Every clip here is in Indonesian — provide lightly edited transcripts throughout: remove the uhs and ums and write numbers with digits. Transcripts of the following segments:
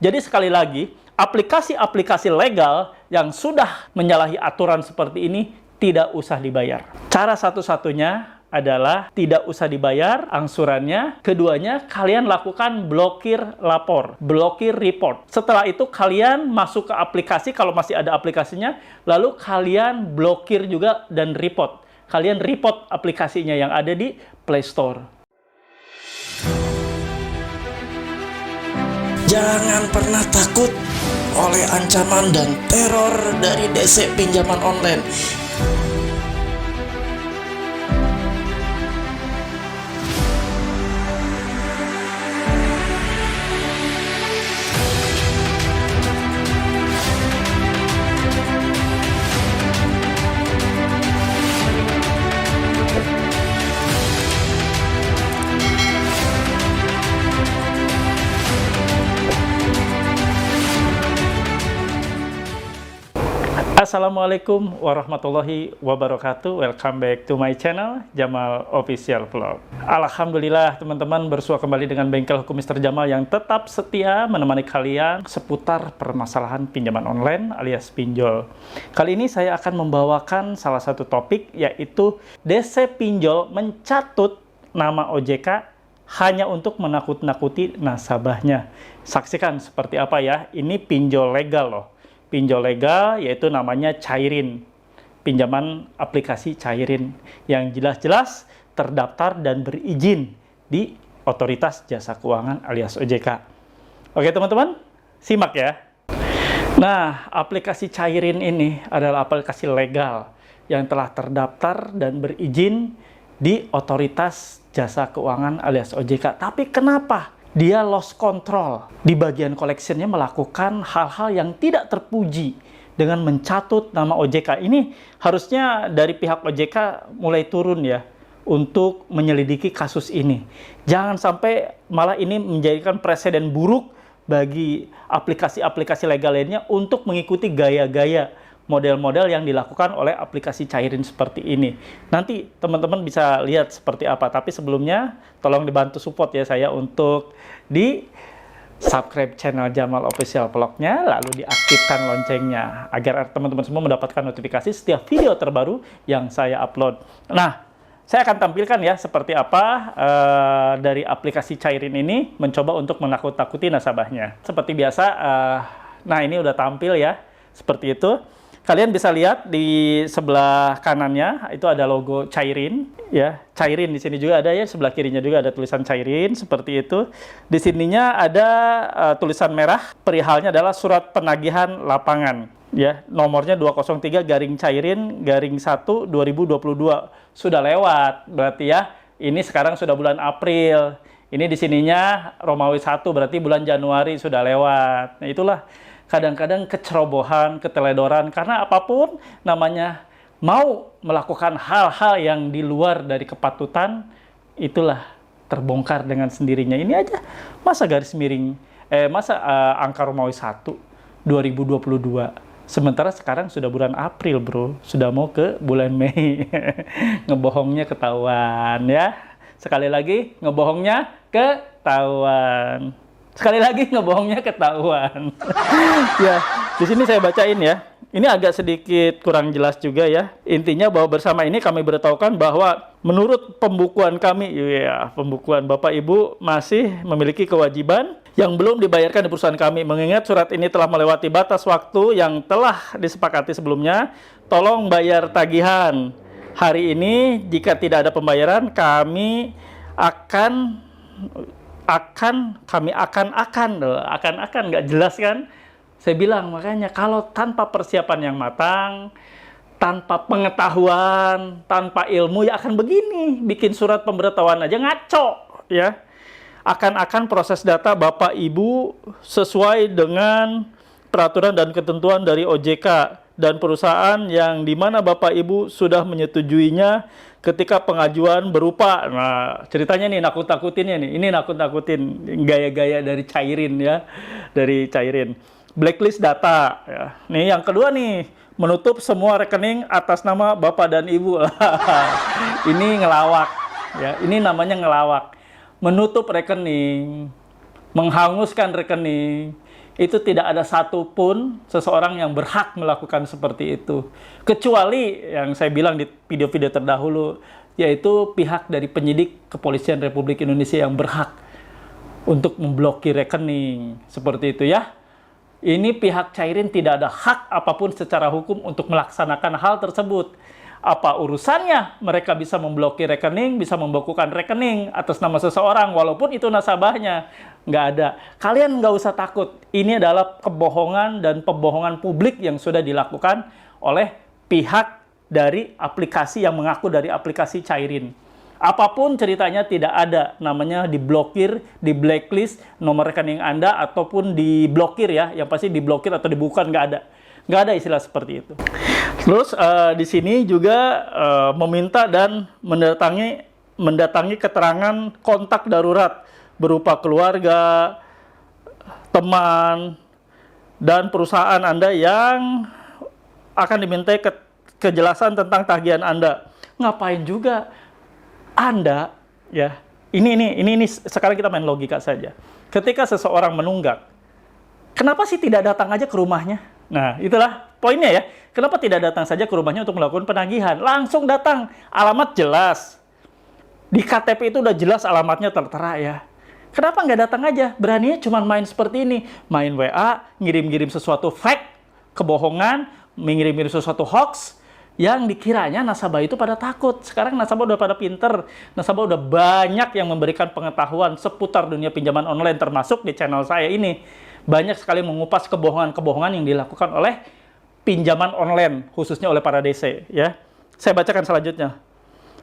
Jadi sekali lagi, aplikasi-aplikasi legal yang sudah menyalahi aturan seperti ini tidak usah dibayar. Cara satu-satunya adalah tidak usah dibayar angsurannya. Keduanya, kalian lakukan blokir lapor, blokir report. Setelah itu kalian masuk ke aplikasi kalau masih ada aplikasinya, lalu kalian blokir juga dan report. Kalian report aplikasinya yang ada di Play Store. Jangan pernah takut oleh ancaman dan teror dari DC pinjaman online. Assalamualaikum warahmatullahi wabarakatuh. Welcome back to my channel, Jamal Official Vlog. Alhamdulillah teman-teman, bersua kembali dengan Bengkel Hukum Mr. Jamal yang tetap setia menemani kalian seputar permasalahan pinjaman online alias pinjol. Kali ini saya akan membawakan salah satu topik, yaitu DC pinjol mencatut nama OJK hanya untuk menakut-nakuti nasabahnya. Saksikan seperti apa ya, ini pinjol legal loh. Pinjol legal yaitu namanya Cairin, pinjaman aplikasi Cairin yang jelas-jelas terdaftar dan berizin di Otoritas Jasa Keuangan alias OJK. Oke teman-teman, simak ya. Nah, aplikasi Cairin ini adalah aplikasi legal yang telah terdaftar dan berizin di Otoritas Jasa Keuangan alias OJK. Tapi kenapa dia lost control di bagian collection-nya melakukan hal-hal yang tidak terpuji dengan mencatut nama OJK? Ini harusnya dari pihak OJK mulai turun ya untuk menyelidiki kasus ini. Jangan sampai malah ini menjadikan presiden buruk bagi aplikasi-aplikasi legal lainnya untuk mengikuti gaya-gaya model-model yang dilakukan oleh aplikasi Cairin seperti ini. Nanti teman-teman bisa lihat seperti apa. Tapi sebelumnya, tolong dibantu support ya saya untuk di subscribe channel Jamal Official Vlog-nya, lalu diaktifkan loncengnya agar teman-teman semua mendapatkan notifikasi setiap video terbaru yang saya upload. Nah, saya akan tampilkan ya seperti apa dari aplikasi Cairin ini mencoba untuk menakut-nakuti nasabahnya. Seperti biasa, nah ini udah tampil ya, seperti itu. Kalian bisa lihat di sebelah kanannya itu ada logo Cairin ya. Cairin di sini juga ada ya, sebelah kirinya juga ada tulisan Cairin seperti itu. Di sininya ada tulisan merah, perihalnya adalah surat penagihan lapangan ya. Nomornya 203-Cairin-1 2022. Sudah lewat berarti ya. Ini sekarang sudah bulan April. Ini di sininya Romawi 1 berarti bulan Januari sudah lewat. Nah, itulah kadang-kadang kecerobohan, keteledoran, karena apapun namanya mau melakukan hal-hal yang di luar dari kepatutan, itulah terbongkar dengan sendirinya. Ini aja, masa garis miring, angka Romawi 1 2022. Sementara sekarang sudah bulan April bro, sudah mau ke bulan Mei. Ngebohongnya ketahuan ya. Sekali lagi, ngebohongnya ketahuan. Sekali lagi ngebohongnya ketahuan. Ya, di sini saya bacain ya. Ini agak sedikit kurang jelas juga ya. Intinya bahwa bersama ini kami beritahukan bahwa menurut pembukuan kami, ya pembukuan Bapak Ibu masih memiliki kewajiban yang belum dibayarkan di perusahaan kami. Mengingat surat ini telah melewati batas waktu yang telah disepakati sebelumnya, tolong bayar tagihan. Hari ini jika tidak ada pembayaran, kami akan nggak jelas kan? Saya bilang makanya kalau tanpa persiapan yang matang, tanpa pengetahuan, tanpa ilmu ya akan begini, bikin surat pemberitahuan aja ngaco ya. Akan proses data Bapak Ibu sesuai dengan peraturan dan ketentuan dari OJK dan perusahaan yang dimana Bapak Ibu sudah menyetujuinya ketika pengajuan berupa, nah ceritanya nih nakut-nakutinnya nih, ini nakut-nakutin gaya-gaya dari Cairin ya, dari Cairin. Blacklist data ya. Nih yang kedua nih, menutup semua rekening atas nama Bapak dan Ibu. Ini ngelawak ya, ini namanya ngelawak. Menutup rekening, menghanguskan rekening, Itu tidak ada satupun seseorang yang berhak melakukan seperti itu. Kecuali yang saya bilang di video-video terdahulu, yaitu pihak dari penyidik Kepolisian Republik Indonesia yang berhak untuk memblokir rekening. Seperti itu ya. Ini pihak Cairin tidak ada hak apapun secara hukum untuk melaksanakan hal tersebut. Apa urusannya mereka bisa memblokir rekening, bisa membekukan rekening atas nama seseorang, walaupun itu nasabahnya? Nggak ada. Kalian nggak usah takut. Ini adalah kebohongan dan pembohongan publik yang sudah dilakukan oleh pihak dari aplikasi yang mengaku dari aplikasi Cairin. Apapun ceritanya tidak ada namanya diblokir, di blacklist nomor rekening Anda ataupun diblokir ya. Yang pasti diblokir atau dibuka nggak ada. Nggak ada istilah seperti itu. Terus di sini juga meminta dan mendatangi keterangan kontak darurat berupa keluarga, teman, dan perusahaan Anda yang akan dimintai kejelasan tentang tagihan Anda. Ngapain juga Anda ya? Ini sekarang kita main logika saja. Ketika seseorang menunggak, kenapa sih tidak datang aja ke rumahnya? Nah, itulah poinnya ya. Kenapa tidak datang saja ke rumahnya untuk melakukan penagihan? Langsung datang, alamat jelas. Di KTP itu udah jelas alamatnya tertera ya. Kenapa nggak datang aja? Beraninya cuma main seperti ini. Main WA, ngirim-ngirim sesuatu fake, kebohongan, mengirim-ngirim sesuatu hoax, yang dikiranya nasabah itu pada takut. Sekarang nasabah udah pada pinter. Nasabah udah banyak yang memberikan pengetahuan seputar dunia pinjaman online, termasuk di channel saya ini. Banyak sekali mengupas kebohongan-kebohongan yang dilakukan oleh pinjaman online, khususnya oleh para DC. Ya, saya bacakan selanjutnya.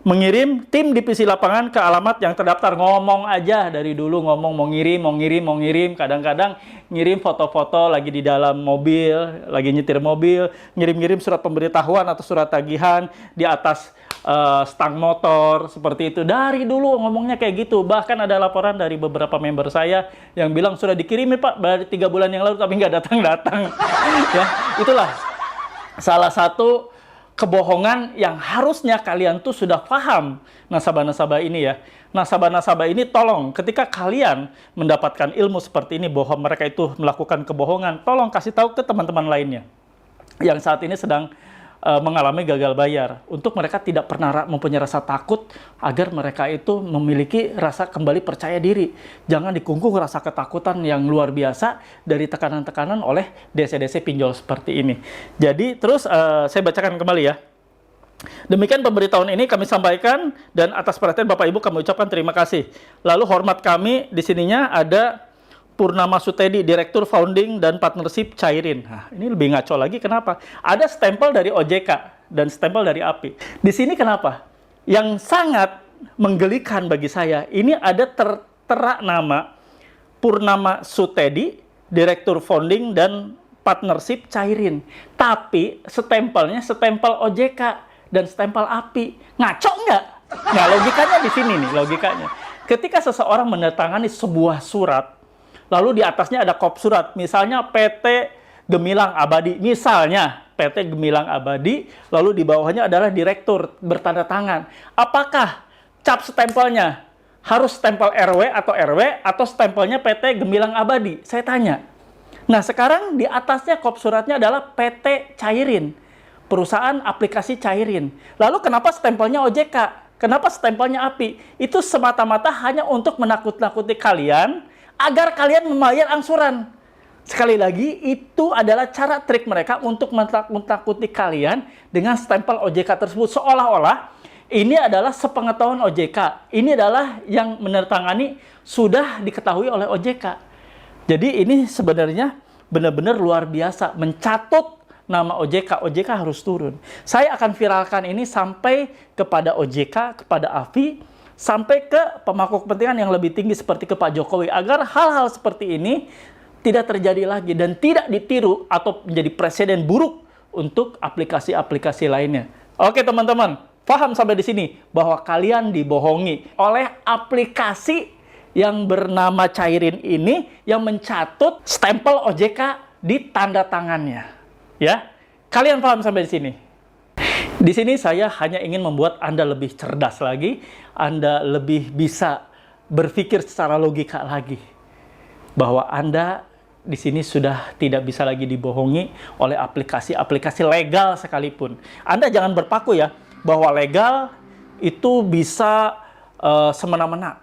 Mengirim tim divisi lapangan ke alamat yang terdaftar. Ngomong aja dari dulu, ngomong mau ngirim. Kadang-kadang ngirim foto-foto lagi di dalam mobil, lagi nyetir mobil, ngirim surat pemberitahuan atau surat tagihan di atas stang motor, seperti itu. Dari dulu ngomongnya kayak gitu. Bahkan ada laporan dari beberapa member saya yang bilang sudah dikirimi Pak, dari 3 bulan yang lalu tapi nggak datang-datang. Ya, itulah salah satu kebohongan yang harusnya kalian tuh sudah paham, nasabah-nasabah ini ya. Nasabah-nasabah ini tolong ketika kalian mendapatkan ilmu seperti ini bahwa mereka itu melakukan kebohongan, tolong kasih tahu ke teman-teman lainnya yang saat ini sedang mengalami gagal bayar, untuk mereka tidak pernah mempunyai rasa takut, agar mereka itu memiliki rasa kembali percaya diri. Jangan dikungkung rasa ketakutan yang luar biasa dari tekanan-tekanan oleh DC-DC pinjol seperti ini. Jadi terus saya bacakan kembali ya. Demikian pemberitahuan ini kami sampaikan, dan atas perhatian Bapak Ibu kami ucapkan terima kasih. Lalu hormat kami di sininya ada Purnama Sutedi, Direktur Founding dan Partnership Cairin. Nah, ini lebih ngaco lagi, kenapa? Ada stempel dari OJK dan stempel dari API. Di sini kenapa? Yang sangat menggelikan bagi saya, ini ada tertera nama Purnama Sutedi, Direktur Founding dan Partnership Cairin. Tapi stempelnya stempel OJK dan stempel API. Ngaco nggak? Nah, logikanya di sini nih, logikanya. Ketika seseorang menandatangani sebuah surat, lalu di atasnya ada kop surat, misalnya PT Gemilang Abadi, misalnya PT Gemilang Abadi, lalu di bawahnya adalah direktur bertanda tangan. Apakah cap stempelnya harus stempel RW atau stempelnya PT Gemilang Abadi? Saya tanya. Nah, sekarang di atasnya kop suratnya adalah PT Cairin, perusahaan aplikasi Cairin. Lalu kenapa stempelnya OJK? Kenapa stempelnya API? Itu semata-mata hanya untuk menakut-nakuti kalian, agar kalian membayar angsuran. Sekali lagi, itu adalah cara trik mereka untuk menakut-nakuti kalian dengan stempel OJK tersebut. Seolah-olah ini adalah sepengetahuan OJK. Ini adalah yang menandatangani sudah diketahui oleh OJK. Jadi ini sebenarnya benar-benar luar biasa. Mencatut nama OJK. OJK harus turun. Saya akan viralkan ini sampai kepada OJK, kepada AFI, sampai ke pemangku kepentingan yang lebih tinggi seperti ke Pak Jokowi, agar hal-hal seperti ini tidak terjadi lagi dan tidak ditiru atau menjadi presiden buruk untuk aplikasi-aplikasi lainnya. Oke teman-teman, paham sampai di sini bahwa kalian dibohongi oleh aplikasi yang bernama Cairin ini yang mencatut stempel OJK di tanda tangannya. Ya, kalian paham sampai di sini? Di sini saya hanya ingin membuat Anda lebih cerdas lagi, Anda lebih bisa berpikir secara logika lagi. Bahwa Anda di sini sudah tidak bisa lagi dibohongi oleh aplikasi-aplikasi legal sekalipun. Anda jangan berpaku ya, bahwa legal itu bisa semena-mena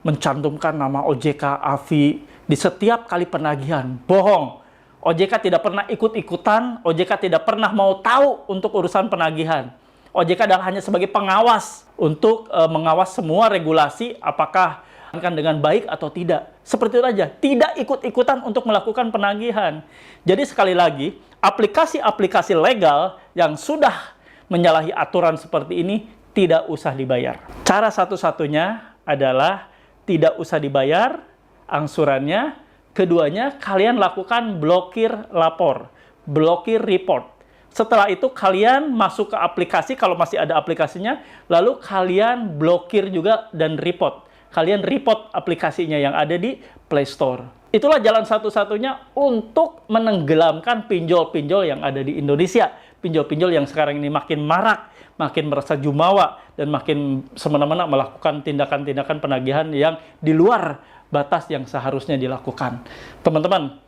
mencantumkan nama OJK, AFI di setiap kali penagihan. Bohong. OJK tidak pernah ikut-ikutan, OJK tidak pernah mau tahu untuk urusan penagihan. OJK adalah hanya sebagai pengawas untuk mengawas semua regulasi apakah kan dengan baik atau tidak. Seperti itu aja, tidak ikut-ikutan untuk melakukan penagihan. Jadi sekali lagi, aplikasi-aplikasi legal yang sudah menyalahi aturan seperti ini tidak usah dibayar. Cara satu-satunya adalah tidak usah dibayar angsurannya. Keduanya, kalian lakukan blokir lapor, blokir report. Setelah itu kalian masuk ke aplikasi, kalau masih ada aplikasinya, lalu kalian blokir juga dan report. Kalian report aplikasinya yang ada di Play Store. Itulah jalan satu-satunya untuk menenggelamkan pinjol-pinjol yang ada di Indonesia. Pinjol-pinjol yang sekarang ini makin marak, makin merasa jumawa, dan makin semena-mena melakukan tindakan-tindakan penagihan yang di luar batas yang seharusnya dilakukan. Teman-teman,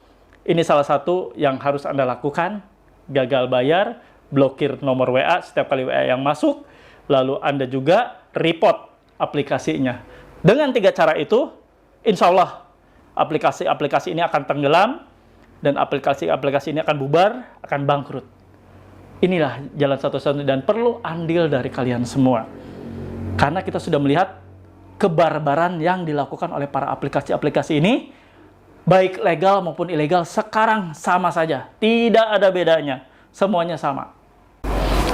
ini salah satu yang harus Anda lakukan. Gagal bayar, blokir nomor WA setiap kali WA yang masuk, lalu Anda juga report aplikasinya. Dengan 3 cara itu, insya Allah aplikasi-aplikasi ini akan tenggelam dan aplikasi-aplikasi ini akan bubar, akan bangkrut. Inilah jalan satu-satunya dan perlu andil dari kalian semua. Karena kita sudah melihat kebarbaran yang dilakukan oleh para aplikasi-aplikasi ini, baik legal maupun ilegal, sekarang sama saja. Tidak ada bedanya. Semuanya sama.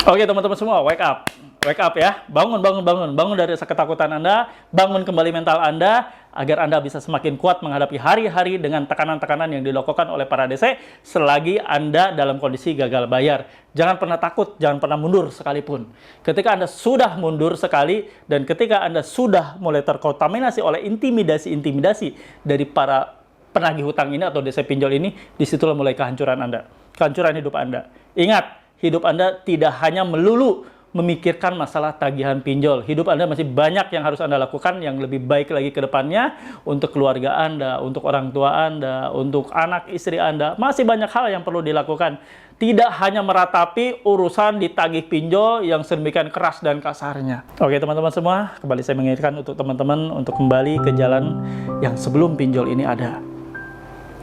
Oke teman-teman semua, wake up. Wake up ya. Bangun, bangun, bangun. Bangun dari rasa ketakutan Anda. Bangun kembali mental Anda, agar Anda bisa semakin kuat menghadapi hari-hari dengan tekanan-tekanan yang dilakukan oleh para DC selagi Anda dalam kondisi gagal bayar. Jangan pernah takut, jangan pernah mundur sekalipun. Ketika Anda sudah mundur sekali, dan ketika Anda sudah mulai terkontaminasi oleh intimidasi-intimidasi dari para penagih hutang ini atau DC pinjol ini, disitulah mulai kehancuran Anda, kehancuran hidup Anda. Ingat, hidup Anda tidak hanya melulu memikirkan masalah tagihan pinjol. Hidup Anda masih banyak yang harus Anda lakukan yang lebih baik lagi ke depannya untuk keluarga Anda, untuk orang tua Anda, untuk anak istri Anda. Masih banyak hal yang perlu dilakukan. Tidak hanya meratapi urusan ditagih pinjol yang sedemikian keras dan kasarnya. Oke teman-teman semua, kembali saya mengingatkan untuk teman-teman untuk kembali ke jalan yang sebelum pinjol ini ada.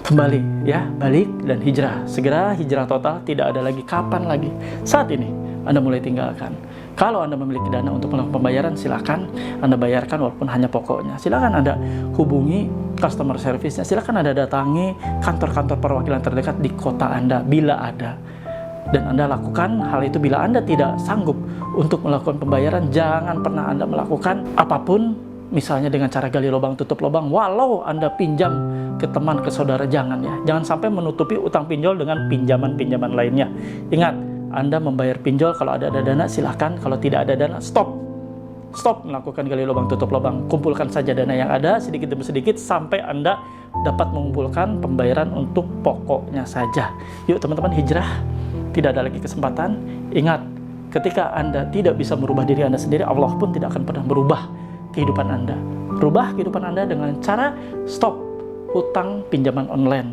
Kembali ya, balik dan hijrah. Segera hijrah total, tidak ada lagi kapan lagi. Saat ini Anda mulai tinggalkan. Kalau Anda memiliki dana untuk melakukan pembayaran, silakan Anda bayarkan walaupun hanya pokoknya. Silakan Anda hubungi customer service-nya. Silakan Anda datangi kantor-kantor perwakilan terdekat di kota Anda bila ada. Dan Anda lakukan hal itu bila Anda tidak sanggup untuk melakukan pembayaran. Jangan pernah Anda melakukan apapun, misalnya dengan cara gali lubang tutup lubang, walau Anda pinjam ke teman, ke saudara, jangan ya. Jangan sampai menutupi utang pinjol dengan pinjaman-pinjaman lainnya. Ingat, Anda membayar pinjol kalau ada dana, silahkan. Kalau tidak ada dana, stop. Stop melakukan gali lubang tutup lubang. Kumpulkan saja dana yang ada sedikit demi sedikit sampai Anda dapat mengumpulkan pembayaran untuk pokoknya saja. Yuk teman-teman, hijrah. Tidak ada lagi kesempatan. Ingat, ketika Anda tidak bisa merubah diri Anda sendiri, Allah pun tidak akan pernah merubah kehidupan Anda. Rubah kehidupan Anda dengan cara stop hutang pinjaman online.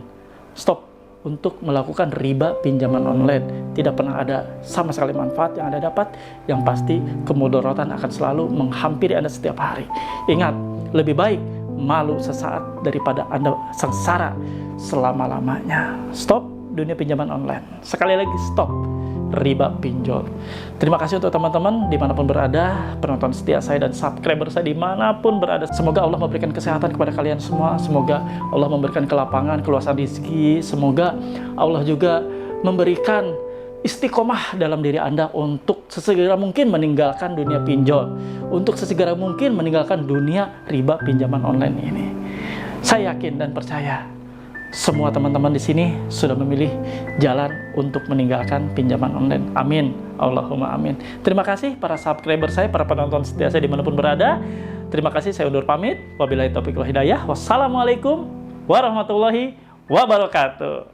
Stop untuk melakukan riba pinjaman online. Tidak pernah ada sama sekali manfaat yang Anda dapat. Yang pasti kemudaratan akan selalu menghampiri Anda setiap hari. Ingat, lebih baik malu sesaat daripada Anda sengsara selama-lamanya. Stop dunia pinjaman online. Sekali lagi, stop riba pinjol. Terima kasih untuk teman-teman dimanapun berada, penonton setia saya dan subscriber saya dimanapun berada. Semoga Allah memberikan kesehatan kepada kalian semua. Semoga Allah memberikan kelapangan, keluasan rezeki. Semoga Allah juga memberikan istiqomah dalam diri Anda untuk sesegera mungkin meninggalkan dunia pinjol, untuk sesegera mungkin meninggalkan dunia riba pinjaman online ini. Saya yakin dan percaya semua teman-teman di sini sudah memilih jalan untuk meninggalkan pinjaman online. Amin. Allahumma amin. Terima kasih para subscriber saya, para penonton setia saya dimanapun berada. Terima kasih, saya undur pamit. Wabillahi taufiq wal hidayah. Wassalamualaikum warahmatullahi wabarakatuh.